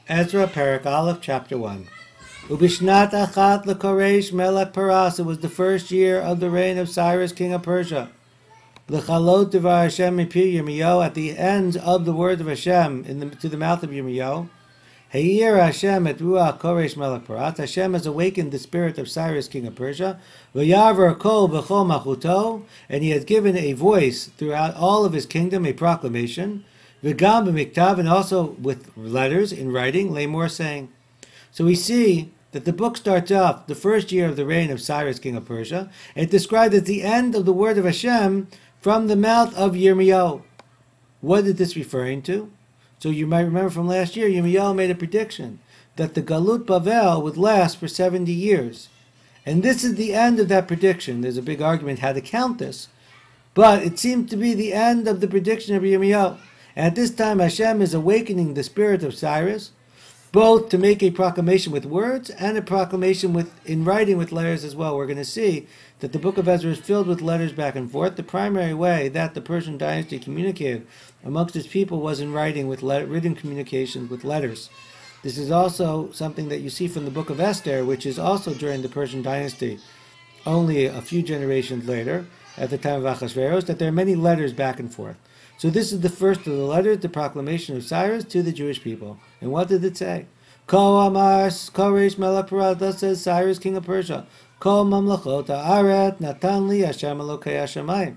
Ezra, Perek Aleph, Chapter 1. Ubishnat achat lekoresh melech Paras. It was the first year of the reign of Cyrus, king of Persia. Lechalot devar Hashem mipi Yirmiyahu, at the end of the word of Hashem to the mouth of Yirmiyahu. Heir Hashem et ruach koresh melech Paras. Hashem has awakened the spirit of Cyrus, king of Persia. V'yaver kol b'chol machuto, and he has given a voice throughout all of his kingdom, a proclamation. V'gam b'miktav, and also with letters in writing, Lamor saying. So we see that the book starts off the first year of the reign of Cyrus, king of Persia, and it described as the end of the word of Hashem from the mouth of Yirmiyahu. What is this referring to? So you might remember from last year, Yirmiyahu made a prediction that the Galut Bavel would last for 70 years. And this is the end of that prediction. There's a big argument how to count this, but it seemed to be the end of the prediction of Yirmiyahu. And at this time, Hashem is awakening the spirit of Cyrus, both to make a proclamation with words and a proclamation in writing with letters as well. We're going to see that the book of Ezra is filled with letters back and forth. The primary way that the Persian dynasty communicated amongst its people was in writing with written communications with letters. This is also something that you see from the book of Esther, which is also during the Persian dynasty, only a few generations later, at the time of Achashverosh, that there are many letters back and forth. So this is the first of the letters, the proclamation of Cyrus to the Jewish people. And what did it say? Kol Amar Koresh Melech Paras, thus says Cyrus, king of Persia. Kol Mamlachot Haaret Natan Li Hashem Elokei Hashemayim.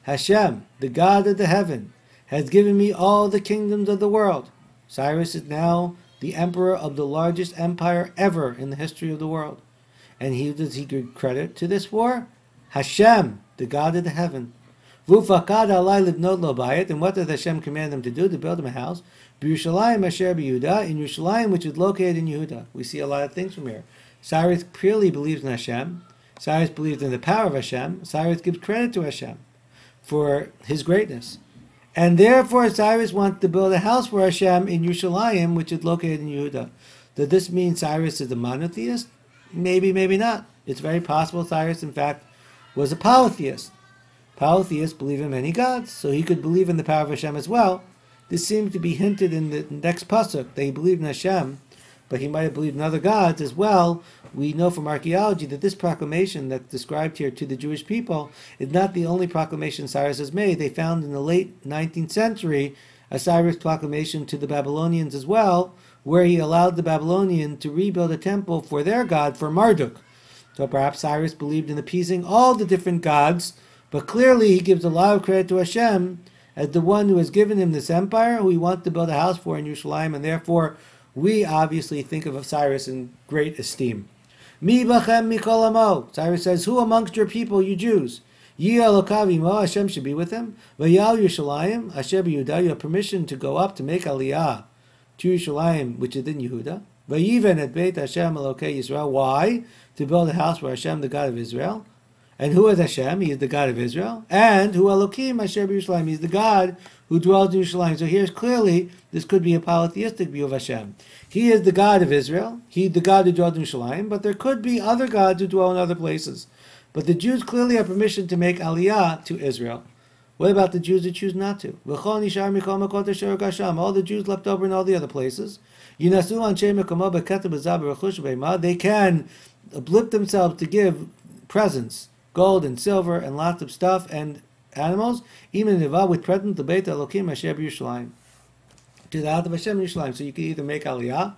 Hashem, the God of the heaven, has given me all the kingdoms of the world. Cyrus is now the emperor of the largest empire ever in the history of the world. And who does he give credit to this for? Hashem, the God of the heaven. V'ufakad alai libnot lo bayit, and what did Hashem command them to do? To build him a house. B'Yushalayim asher b'Yehuda, in Yerushalayim, which is located in Yehuda. We see a lot of things from here. Cyrus clearly believes in Hashem. Cyrus believes in the power of Hashem. Cyrus gives credit to Hashem for his greatness. And therefore Cyrus wants to build a house for Hashem in Yerushalayim, which is located in Yehuda. Does this mean Cyrus is a monotheist? Maybe, maybe not. It's very possible Cyrus, in fact, was a polytheist. Polytheists believe in many gods, so he could believe in the power of Hashem as well. This seems to be hinted in the next pasuk, that he believed in Hashem, but he might have believed in other gods as well. We know from archaeology that this proclamation that's described here to the Jewish people is not the only proclamation Cyrus has made. They found in the late 19th century a Cyrus proclamation to the Babylonians as well, where he allowed the Babylonians to rebuild a temple for their god, for Marduk. So perhaps Cyrus believed in appeasing all the different gods, but clearly he gives a lot of credit to Hashem as the one who has given him this empire, who he wants to build a house for in Yerushalayim, and therefore we obviously think of Cyrus in great esteem. Mi bachem mikol amo. Cyrus says, who amongst your people, you Jews? Yi elokav imo, Hashem should be with him. V'yal Yerushalayim, Asher b'Yehuda, you have permission to go up to make aliyah to Yerushalayim, which is in Yehuda. V'yiven et beit Hashem Elokei Yisrael. Why? To build a house for Hashem, the God of Israel. And who is Hashem? He is the God of Israel. And who Elokim Asher b'Yerushalayim? He is the God who dwells in Yerushalayim. So here's clearly, this could be a polytheistic view of Hashem. He is the God of Israel. He is the God who dwells in Yerushalayim. But there could be other gods who dwell in other places. But the Jews clearly have permission to make aliyah to Israel. What about the Jews who choose not to? All the Jews left over in all the other places. They can blip themselves to give presents, gold and silver and lots of stuff and animals, even with presents, the Beit Elokim Asher b'Yerushalayim, to the house of Hashem Yerushalayim. So you can either make aliyah,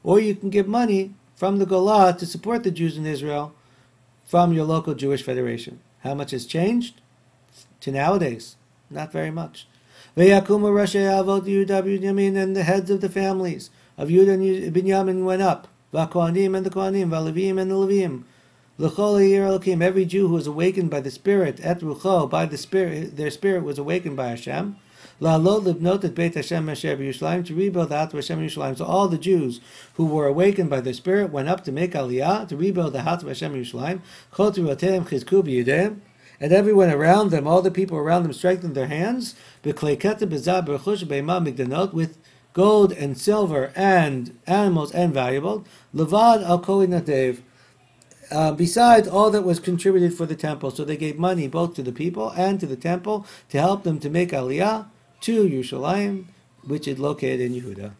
or you can give money from the Golah to support the Jews in Israel from your local Jewish federation. How much has changed to nowadays? Not very much. Ve'yakumu Rashi Avot Yehuda Binyamin, and the heads of the families of Yehuda and Binyamin went up. V'Kohanim and the Kohanim, V'Levim and the Levim. Every Jew who was awakened by the Spirit, et rucho, by the Spirit, their spirit was awakened by Hashem. To rebuild the house of Hashem Yerushalayim. So all the Jews who were awakened by their spirit went up to make aliyah, to rebuild the house of Hashem Yerushalayim. And everyone around them, all the people around them, strengthened their hands with gold and silver and animals and valuables. Levad al kohen besides all that was contributed for the temple. So they gave money both to the people and to the temple to help them to make aliyah to Yerushalayim, which is located in Yehuda.